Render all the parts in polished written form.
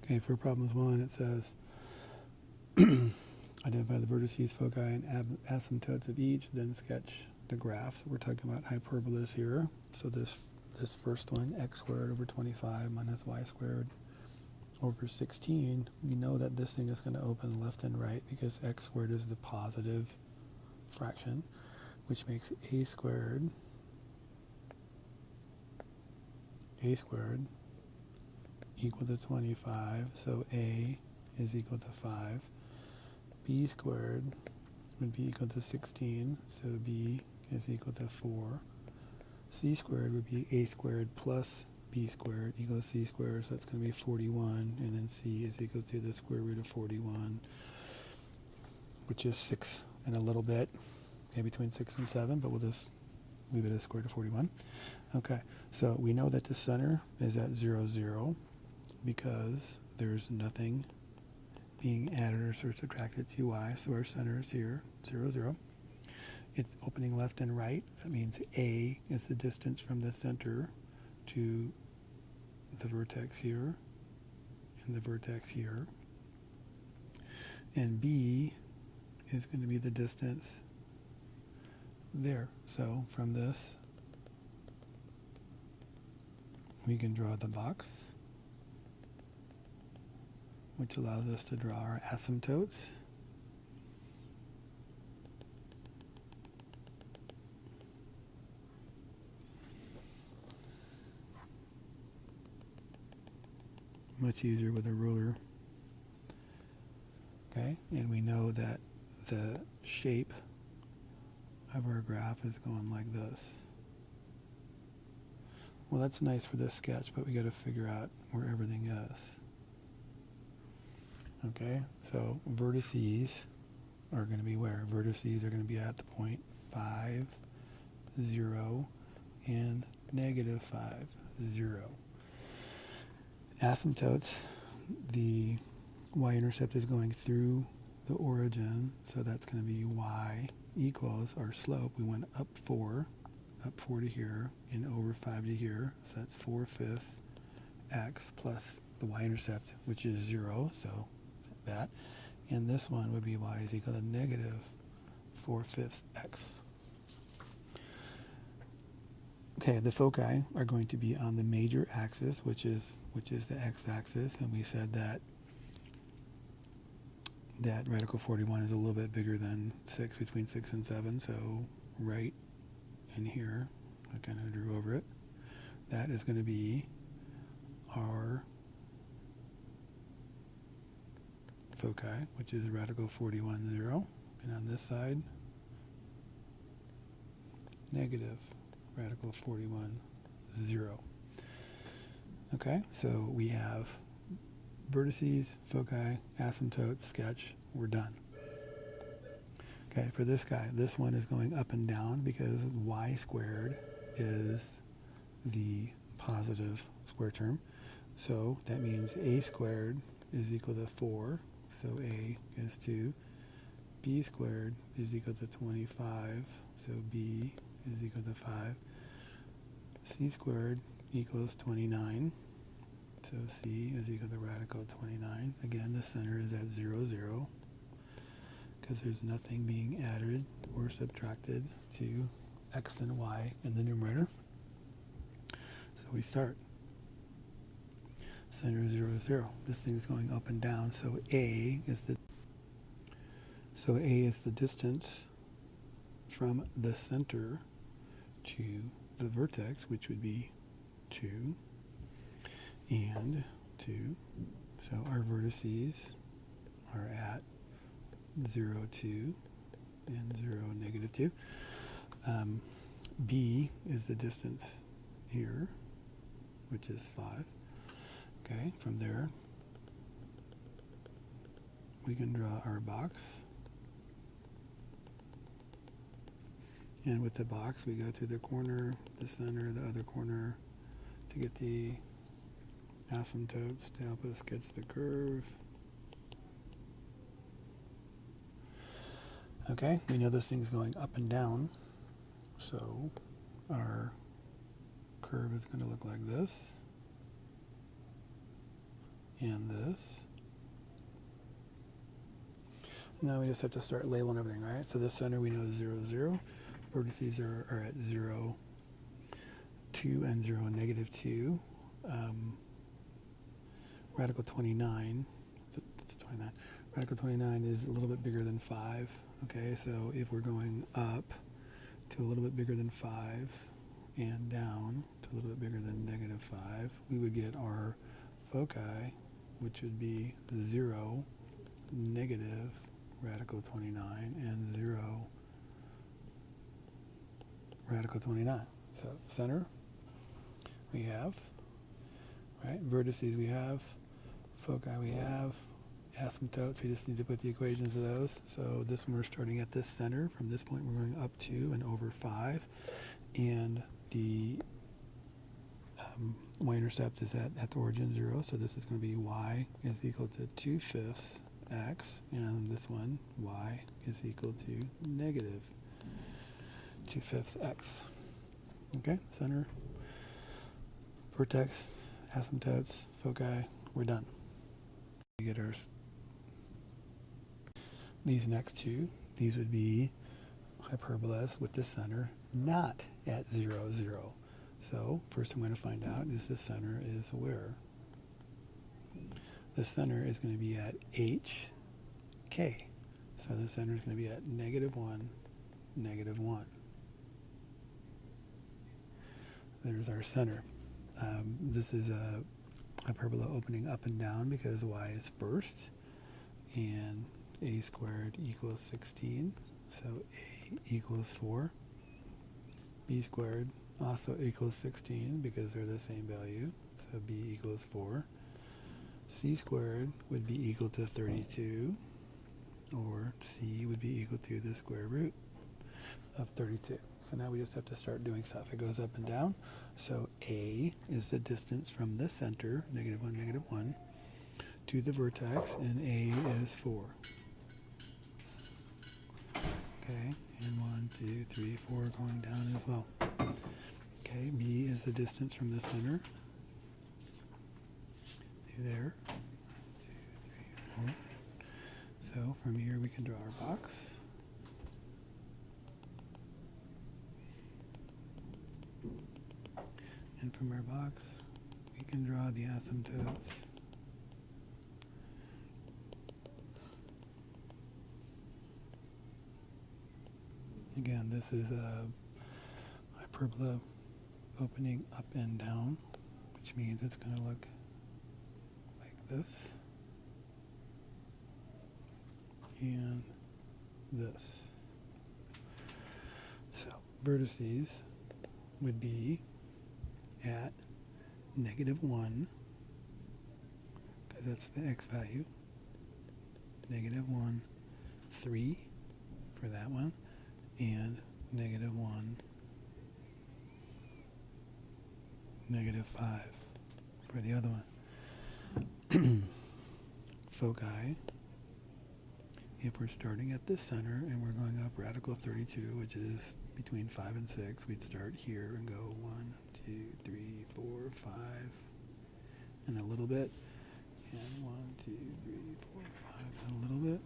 Okay, for problems 1, it says identify the vertices, foci, and asymptotes of each, then sketch the graph. So we're talking about hyperbolas here. So this first one, x squared over 25 minus y squared over 16, we know that this thing is going to open left and right because x squared is the positive fraction, which makes a squared equal to 25, so a is equal to 5. B squared would be equal to 16, so b is equal to 4. C squared would be a squared plus b squared equals c squared, so that's going to be 41, and then c is equal to the square root of 41, which is 6 and a little bit, okay, between 6 and 7, but we'll just leave it as square root of 41. Okay, so we know that the center is at 0, 0, because there's nothing being added or subtracted to y, so our center is here, 0, 0. It's opening left and right. That means a is the distance from the center to the vertex here and the vertex here. And b is going to be the distance there. So from this, we can draw the box, which allows us to draw our asymptotes. Much easier with a ruler. Okay, and we know that the shape of our graph is going like this. Well, that's nice for this sketch, but we got to figure out where everything is. Okay, so vertices are going to be where? Vertices are going to be at the point 5, 0, and negative 5, 0. Asymptotes, the y-intercept is going through the origin, so that's going to be y equals our slope. We went up 4 to here, and over 5 to here, so that's 4/5 x plus the y-intercept, which is 0, so that. And this one would be y is equal to negative 4/5 x. Okay, the foci are going to be on the major axis, which is the x-axis, and we said that radical 41 is a little bit bigger than 6, between 6 and 7, so right in here, I kind of drew over it. That is going to be our foci, which is radical 41, 0, and on this side, negative radical 41, 0. Okay, so we have vertices, foci, asymptotes, sketch, we're done. Okay, for this guy, this one is going up and down because y squared is the positive square term. So that means a squared is equal to 4, so a is 2. B squared is equal to 25, so b is equal to 5. C squared equals 29, so c is equal to radical 29. Again, the center is at 0, 0, because there's nothing being added or subtracted to x and y in the numerator. So we start. Center 0, 0. This thing's going up and down, so a is the distance from the center to the vertex, which would be 2 and 2. So our vertices are at 0, 2 and 0, negative 2. B is the distance here, which is 5. Okay, from there, we can draw our box. And with the box, we go through the corner, the center, the other corner to get the asymptotes to help us sketch the curve. Okay, we know this thing's going up and down, so our curve is going to look like this. and this. Now we just have to start labeling everything, right? So this center we know is 0, 0. Vertices are at 0, 2, and 0, negative 2. Radical 29, it's 29. Radical 29 is a little bit bigger than 5. Okay, so if we're going up to a little bit bigger than 5 and down to a little bit bigger than negative 5, we would get our foci, which would be 0, negative radical 29, and 0, radical 29. So center we have, right? Vertices we have, foci we have, asymptotes, we just need to put the equations of those. So this one we're starting at this center. From this point we're going up to and over 5. And the y-intercept is at the origin 0. So this is going to be y is equal to 2/5 x. And this one, y is equal to negative 2/5 x. Okay, center, vertex, asymptotes, foci, we're done. We get our these next two, these would be hyperbolas with the center not at 0, 0. So first I'm going to find out is the center is where? The center is going to be at HK. So the center is going to be at negative 1, negative 1. There's our center. This is a hyperbola opening up and down because y is first, and a squared equals 16, so a equals 4. B squared also equals 16 because they're the same value, so b equals 4. C squared would be equal to 32, or c would be equal to the square root of 32. So now we just have to start doing stuff. It goes up and down. So a is the distance from the center, negative 1, negative 1, to the vertex, and a is 4. Okay, and 1, 2, 3, 4 going down as well. Okay, b is the distance from the center to there. 1, 2, 3, 4. So from here we can draw our box. And from our box, we can draw the asymptotes. Again, this is a hyperbola opening up and down, which means it's going to look like this and this. So vertices would be at negative 1, because that's the x value, negative 1, 3 for that one, and negative 1, negative 5 for the other one. Foci, if we're starting at the center and we're going up radical 32, which is between 5 and 6, we'd start here and go 1, 2, 3, 4, 5, and a little bit, and 1, 2, 3, 4, 5, and a little bit.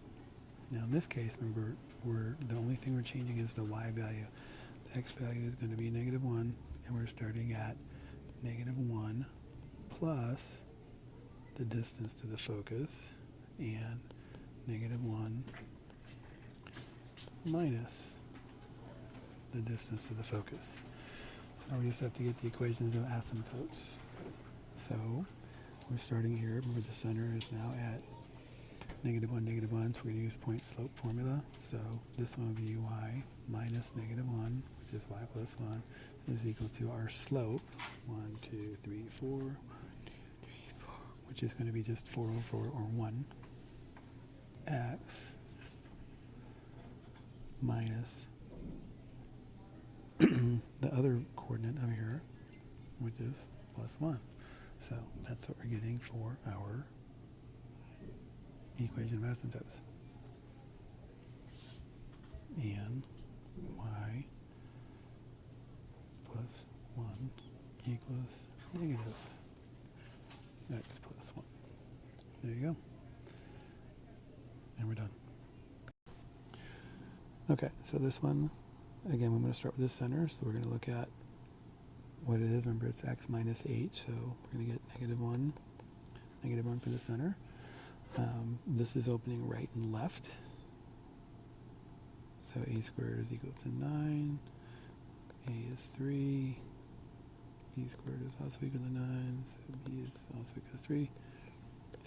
Now in this case, remember, the only thing we're changing is the y value. The x value is going to be negative 1, and we're starting at negative 1 plus the distance to the focus, and negative 1 minus the distance to the focus. So now we just have to get the equations of asymptotes. So we're starting here. Remember, the center is now at negative 1, negative 1, so we're going to use point slope formula. So this one will be y minus negative 1, which is y plus 1, is equal to our slope, 1, 2, 3, 4, 1, 2, 3, 4, which is going to be just 4 over, or 1, x minus the other coordinate over here, which is plus 1. So that's what we're getting for our equation of asymptotes. And y plus 1 equals negative x plus 1. There you go. And we're done. Okay, so this one, again, I'm going to start with this center. So we're going to look at what it is. Remember, it's x minus h, so we're going to get -1 for the center. This is opening right and left. So a squared is equal to 9, a is 3, b squared is also equal to 9, so b is also equal to 3,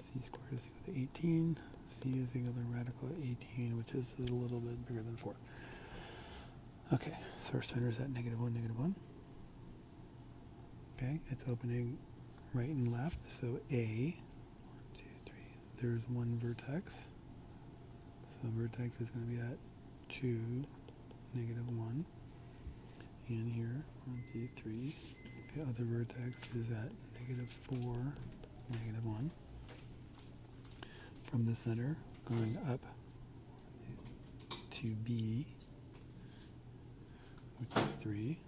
c squared is equal to 18, c is equal to radical 18, which is a little bit bigger than 4. Okay, so our center is at -1, -1. Okay, it's opening right and left, so A, 1, 2, 3, there's one vertex. So vertex is going to be at 2, -1. And here, 1, 2, 3. The other vertex is at -4, -1. From the center, going up to B, which is 3.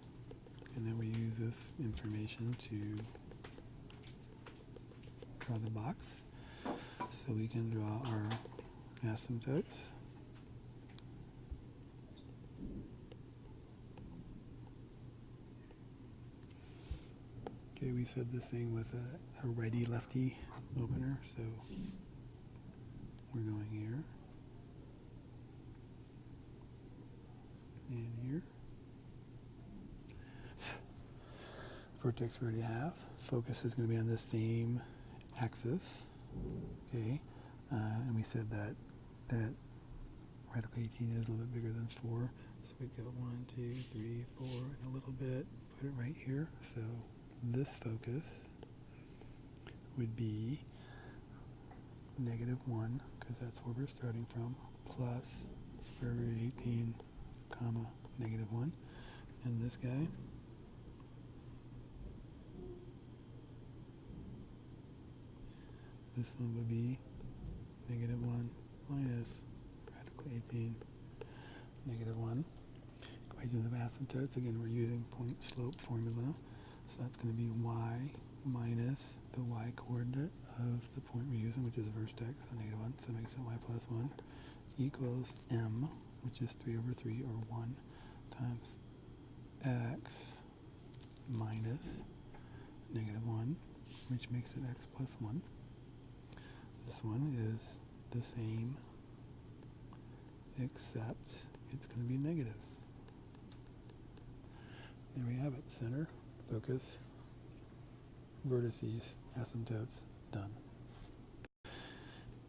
And then we use this information to draw the box. So we can draw our asymptotes. Okay, we said this thing was a righty-lefty opener, so we're going here and here. Vertex we already have. Focus is going to be on the same axis. Okay, and we said that radical 18 is a little bit bigger than 4. So we go 1, 2, 3, 4, and a little bit. Put it right here. So this focus would be -1, because that's where we're starting from, plus square root of 18, comma, -1. And this guy, this one would be -1 minus radical 18, -1. Equations of asymptotes, again, we're using point slope formula. So that's going to be y minus the y coordinate of the point we're using, which is vertex on -1, so that makes it y plus 1, equals m, which is 3/3, or 1, times x minus -1, which makes it x plus 1. This one is the same, except it's going to be negative. There we have it. Center, focus, vertices, asymptotes, done.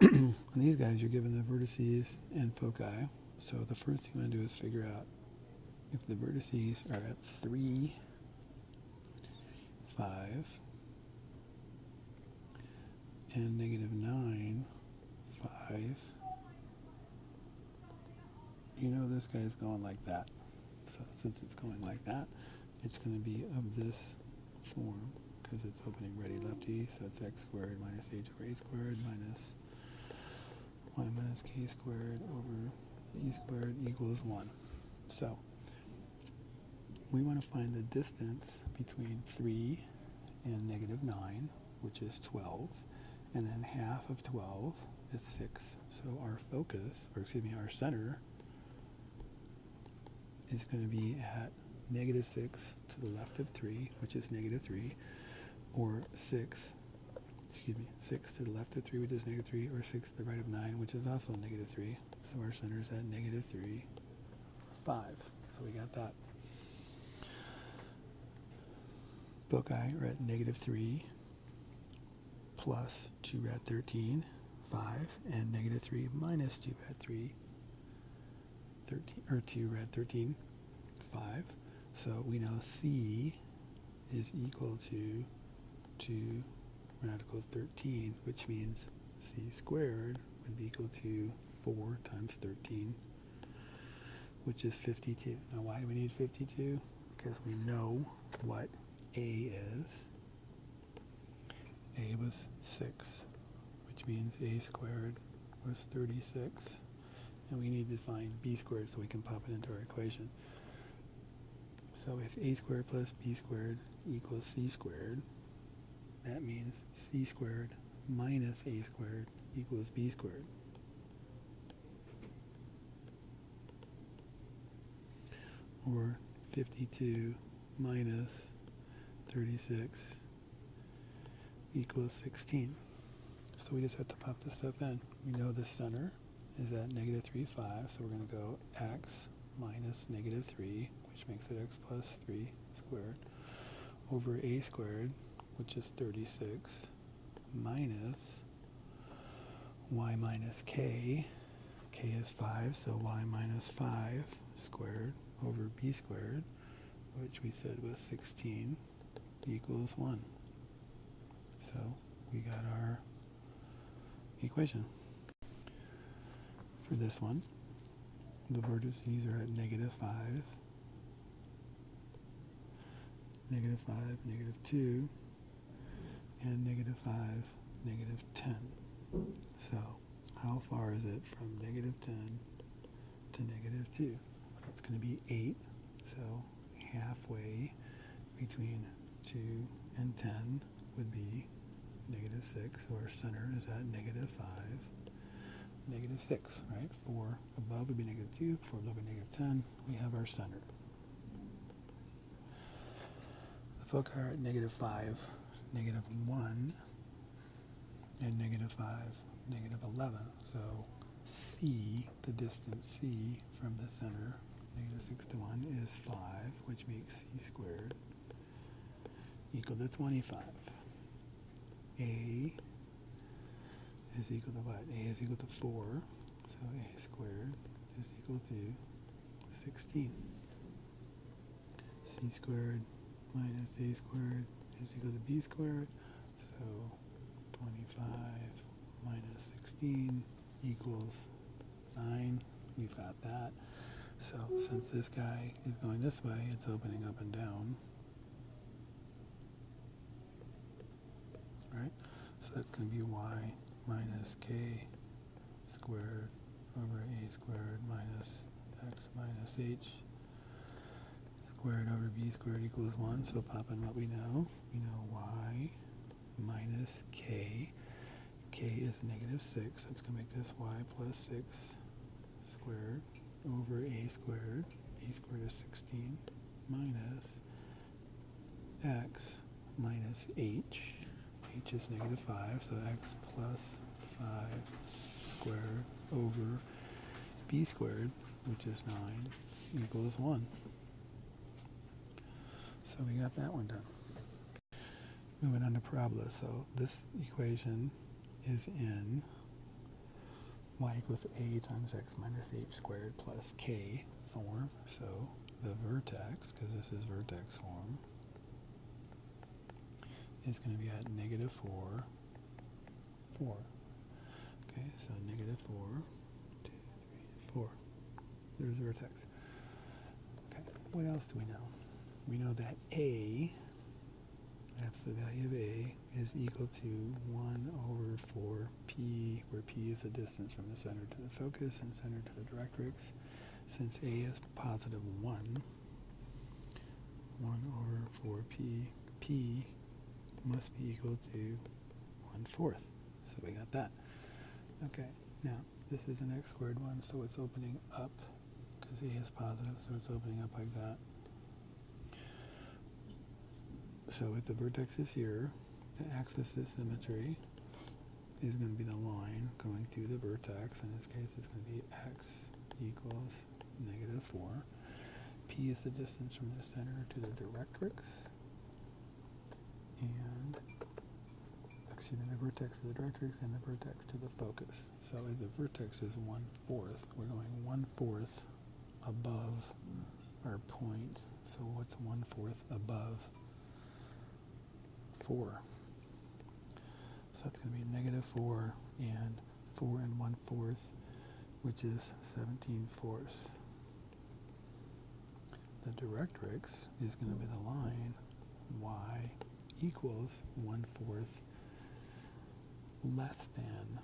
On these guys, you're given the vertices and foci. So the first thing you want to do is figure out if the vertices are at 3, 5, and -9, 5. You know this guy's going like that. So since it's going like that, it's going to be of this form, because it's opening righty-lefty, so it's x squared minus h over a squared minus y minus k squared over b squared equals 1. So we want to find the distance between 3 and -9, which is 12, and then half of 12 is 6. So our focus, or excuse me, our center is going to be at -6 to the left of 3, which is -3, or 6 to the left of 3, which is -3, or 6 to the right of 9, which is also -3. So our center is at -3, 5. So we got that. Foci are at -3 plus 2 rad 13, 5, and -3 minus 2 rad 3, 13, or 2 rad 13, 5. So we know C is equal to 2 radical 13, which means C squared would be equal to 4 times 13, which is 52. Now why do we need 52? Because we know what A is. A was 6, which means A squared was 36. And we need to find B squared so we can pop it into our equation. So if A squared plus B squared equals C squared, that means C squared minus a squared equals b squared. Or 52 minus 36 equals 16. So we just have to pop this stuff in. We know the center is at negative 3, 5, so we're going to go x minus negative 3, which makes it x plus 3 squared, over a squared, which is 36, minus y minus k. K is 5, so y minus 5 squared over b squared, which we said was 16, equals 1. So we got our equation. For this one, the vertices are at negative 5, negative 5, negative 2, and negative 5, negative 10. So how far is it from negative 10 to negative 2? It's going to be 8, so halfway between 2 and 10 would be negative 6, so our center is at negative 5, negative 6, right? 4 above would be negative 2, 4 below would be negative 10. We have our center. The foci are at negative 5, negative 1, and negative 5, negative 11. So C, the distance C from the center, negative 6 to 1, is 5, which makes C squared equal to 25. A is equal to what? A is equal to 4, so A squared is equal to 16. C squared minus A squared is equal to B squared, so 25 minus 16 equals 9. We've got that. So since this guy is going this way, it's opening up and down. Right? So that's going to be y minus k squared over a squared minus x minus h squared over b squared equals 1. So pop in what we know. We know y minus k. K is negative 6. So it's going to make this y plus 6 squared over a squared. A squared is 16 minus x minus h. H is negative 5, so x plus 5 squared over b squared, which is 9, equals 1. So we got that one done. Moving on to parabola. So this equation is in y equals a times x minus h squared plus k form. So the vertex, because this is vertex form, is going to be at negative 4, 4. Okay, so negative 4, 2, 3, 4. There's the vertex. Okay, what else do we know? We know that A, absolute value of A, is equal to 1 over 4 P, where P is the distance from the center to the focus and center to the directrix. Since A is positive 1, 1 over 4 P, P must be equal to 1/4. So we got that. Okay, now this is an x squared one, so it's opening up, because A is positive, so it's opening up like that. So if the vertex is here, the axis of symmetry is going to be the line going through the vertex. In this case, it's going to be x equals negative 4. P is the distance from the center to the directrix. And, excuse me, the vertex to the directrix and the vertex to the focus. So if the vertex is 1/4, we're going 1/4 above our point. So what's 1/4 above 4? So that's going to be negative 4 and 4 and 1/4, which is 17/4. The directrix is going to be the line y equals 1/4 less than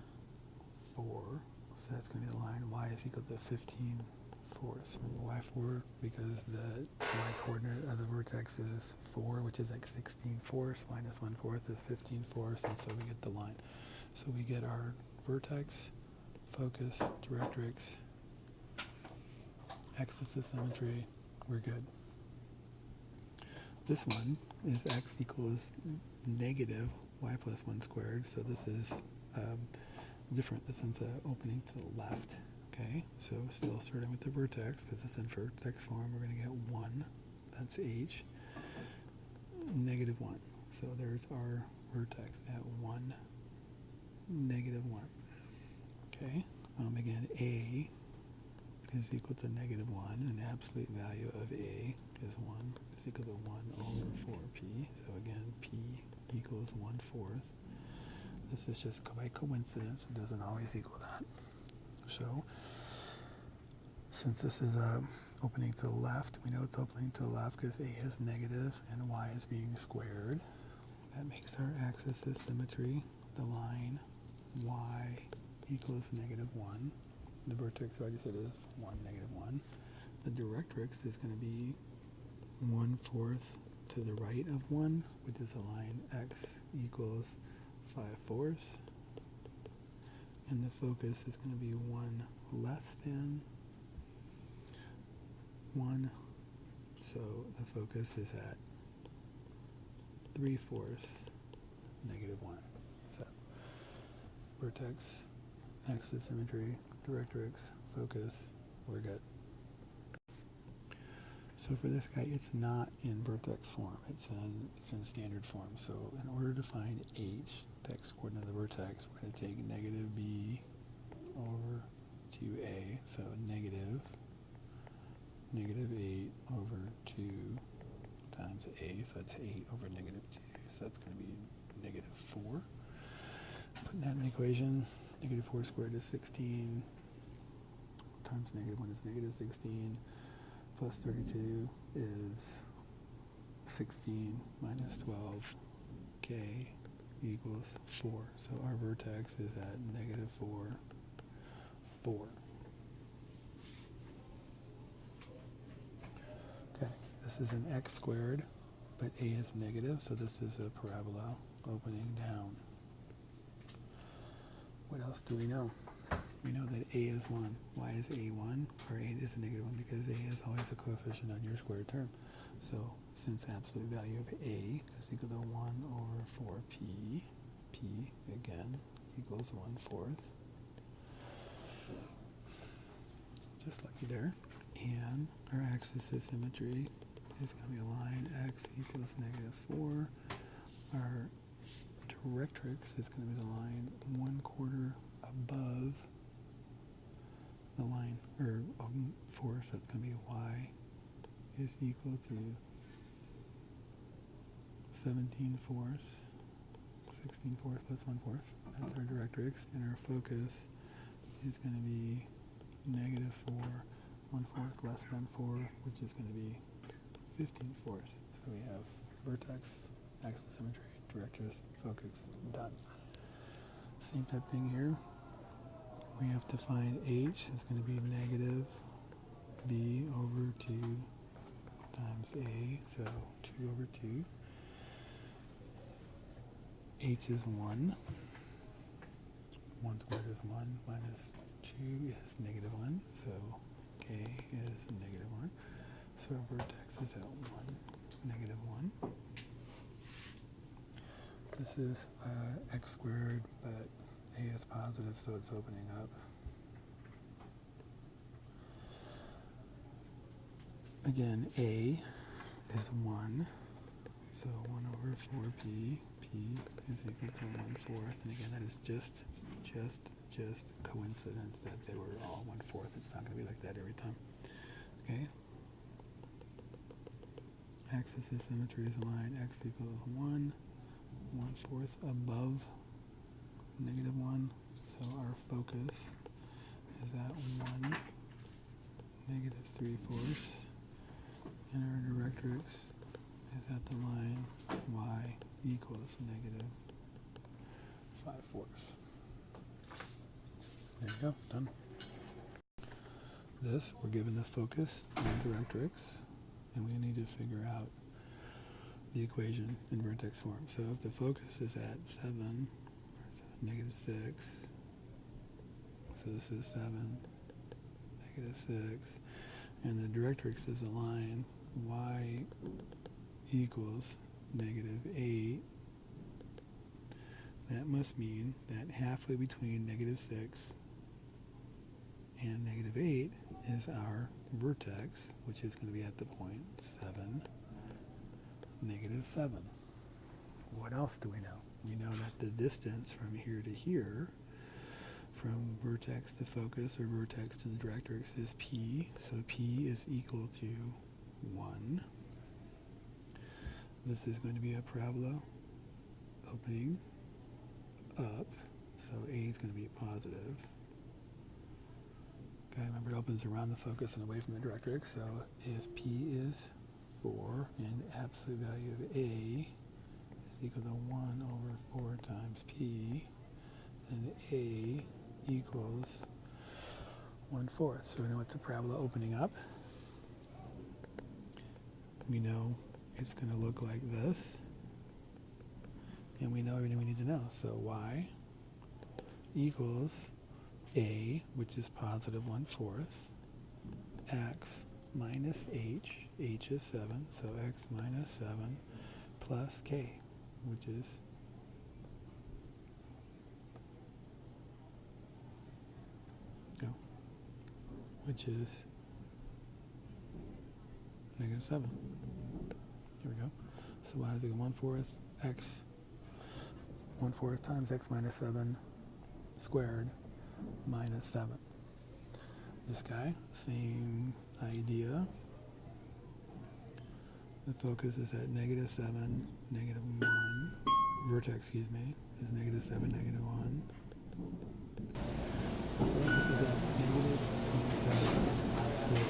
4. So that's going to be the line y is equal to 15/4. Remember y4 because the y coordinate of the vertex is 4, which is like 16/4. Minus 1/4 is 15/4, and so we get the line. So we get our vertex, focus, directrix, axis of symmetry, we're good. This one is x equals negative y plus 1 squared, so this is different. This one's opening to the left. Okay, so still starting with the vertex, because it's in vertex form, we're going to get 1. That's h. Negative 1. So there's our vertex at 1, negative 1. Okay, again, a is equal to negative 1, and absolute value of a is 1 is equal to 1 over 4p. So again, p equals 1/4. This is just by coincidence. It doesn't always equal that. So since this is opening to the left, we know it's opening to the left because a is negative and y is being squared. That makes our axis of symmetry, the line y equals negative 1. The vertex, I already said, is 1, negative 1. The directrix is going to be 1/4 to the right of 1, which is a line x equals 5/4. And the focus is going to be 1 less than 1. So the focus is at 3/4, negative 1. So vertex, axis symmetry, directrix, focus, we're good. So for this guy, it's not in vertex form. It's in standard form. So in order to find h, the x-coordinate of the vertex, we're going to take negative b over 2a. So negative 8 over 2 times a. So that's 8 over negative 2. So that's going to be negative 4. Putting that in the equation, negative 4 squared is 16 times negative 1 is negative 16. Plus 32 is 16 minus 12. K equals 4. So our vertex is at negative 4, 4. Okay, this is an x squared, but a is negative, so this is a parabola opening down. What else do we know? We know that a is 1. Why is a 1? Or a is a negative 1? Because a is always a coefficient on your squared term. So since absolute value of a is equal to 1 over 4p, p again equals 1/4. Just lucky there. And our axis of symmetry is going to be a line x equals negative 4. Our directrix is going to be the line 1/4 above the line, or 4, so it's going to be y is equal to 17/4, 16/4 plus 1/4. That's our directrix, and our focus is going to be negative 4, 1/4 less than 4, which is going to be 15/4. So we have vertex, axis symmetry, directrix, focus, done. Same type thing here. We have to find h is going to be negative b over 2 times a, so 2 over 2. H is 1. 1 squared is 1 minus 2 is negative 1, so k is negative 1. So our vertex is at 1, negative 1. This is x squared, but a is positive, so it's opening up. Again, a is 1, so 1 over 4p, p is equal to 1/4. And again, that is just coincidence that they were all 1/4. It's not going to be like that every time. Okay. Axis of symmetry is a line x equals 1, 1/4 above negative 1. So our focus is at 1, negative 3/4. And our directrix is at the line y equals negative 5/4. There you go, done. This, we're given the focus and directrix, and we need to figure out the equation in vertex form. So if the focus is at 7, negative 6. So this is 7, negative 6. And the directrix is a line y equals negative 8. That must mean that halfway between negative 6 and negative 8 is our vertex, which is going to be at the point 7, negative 7. What else do we know? We know that the distance from here to here, from vertex to focus or vertex to the directrix, is p. So p is equal to 1. This is going to be a parabola opening up, so a is going to be positive. Okay, remember it opens around the focus and away from the directrix, so if p is 4 and the absolute value of a is equal to 1 over 4 times p, then a equals 1/4. So we know it's a parabola opening up. We know it's going to look like this. And we know everything we need to know. So y equals a, which is positive 1/4, x minus h, h is 7, so x minus 7, plus k, which is negative 7. Here we go. So y is equal to 1/4 x 1/4 times x minus 7 squared minus 7. This guy, same idea. The focus is at negative 7, negative 1. Vertex, excuse me, is negative 7, negative 1. The focus is at negative 27, 4.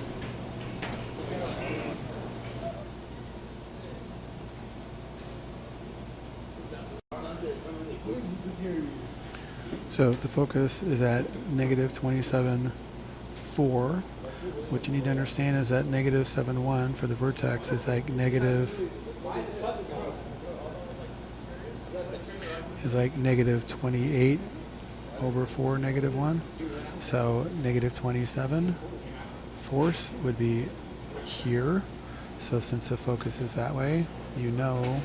So the focus is at negative 27, 4. What you need to understand is that negative 7, 1 for the vertex is like negative 28 over 4, negative 1. So negative 27 force would be here. So since the focus is that way, you know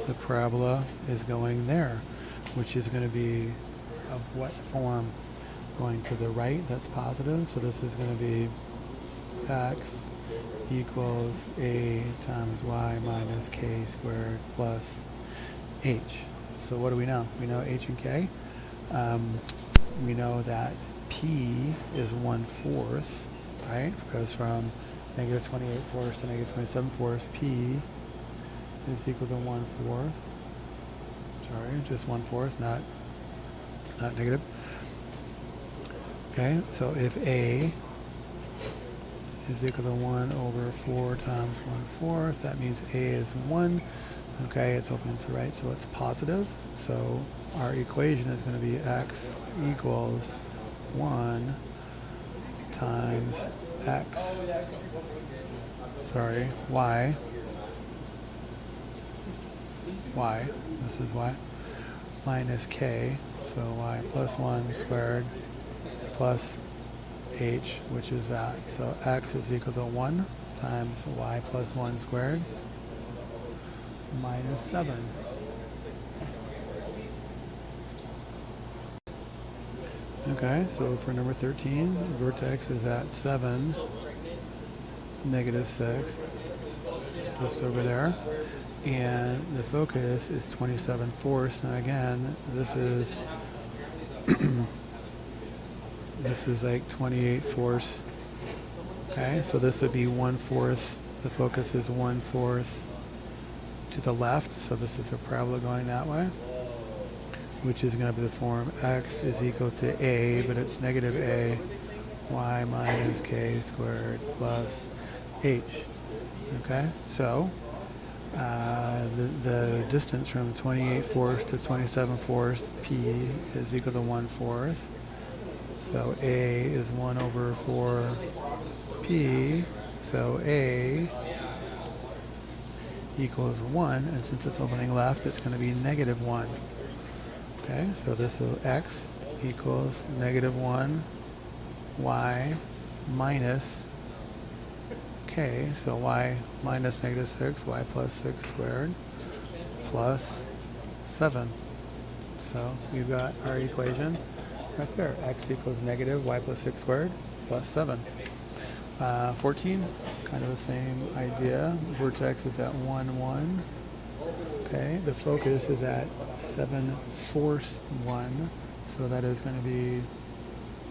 the parabola is going there, which is going to be of what form? Going to the right, that's positive. So this is going to be x equals a times y minus k squared plus h. So what do we know? We know h and k. We know that p is 1/4, right? Because from negative 28 fourths to negative 27 fourths, p is equal to 1/4. Sorry, just 1/4, not negative. Okay, so if a is equal to 1 over 4 times 1/4, that means a is 1. Okay, it's open to right, so it's positive. So our equation is going to be x equals 1 times x, sorry, y, this is y, minus k, so y plus 1 squared plus h, which is that. So x is equal to 1 times y plus 1 squared minus 7. Okay, so for number 13, the vertex is at 7, negative 6, just over there. And the focus is 27 fourths. Now again, this is this is like 28 fourths. Okay, so this would be 1/4. The focus is 1/4 to the left, so this is a parabola going that way, which is going to be the form x is equal to a, but it's negative a, y minus k squared plus h. Okay, so the distance from 28 fourths to 27 fourths, p is equal to 1/4. So a is 1 over 4 p, so a equals 1, and since it's opening left, it's going to be negative 1. Okay, so this is x equals negative 1 y minus k, so y minus negative 6, y plus 6 squared, plus 7. So we've got our equation right there. X equals negative y plus 6 squared plus 7. 14, kind of the same idea. Vertex is at 1, 1. Okay, the focus is at 7 force 1. So that is going to be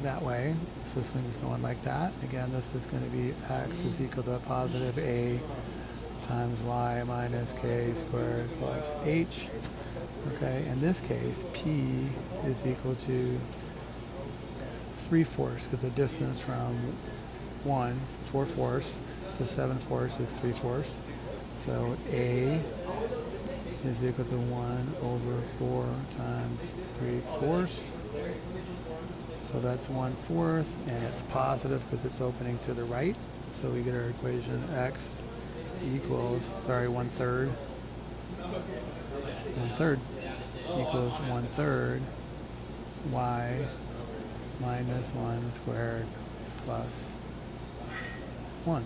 that way. So this thing is going like that. Again, this is going to be x is equal to positive a times y minus k squared plus h. Okay, in this case, p is equal to 3/4 because the distance from 4 fourths to 7 fourths is 3/4. So a is equal to 1 over 4 times 3/4. So that's 1/4, and it's positive because it's opening to the right. So we get our equation x equals, 1/3. 1/3 equals 1/3 y minus 1 squared plus 1.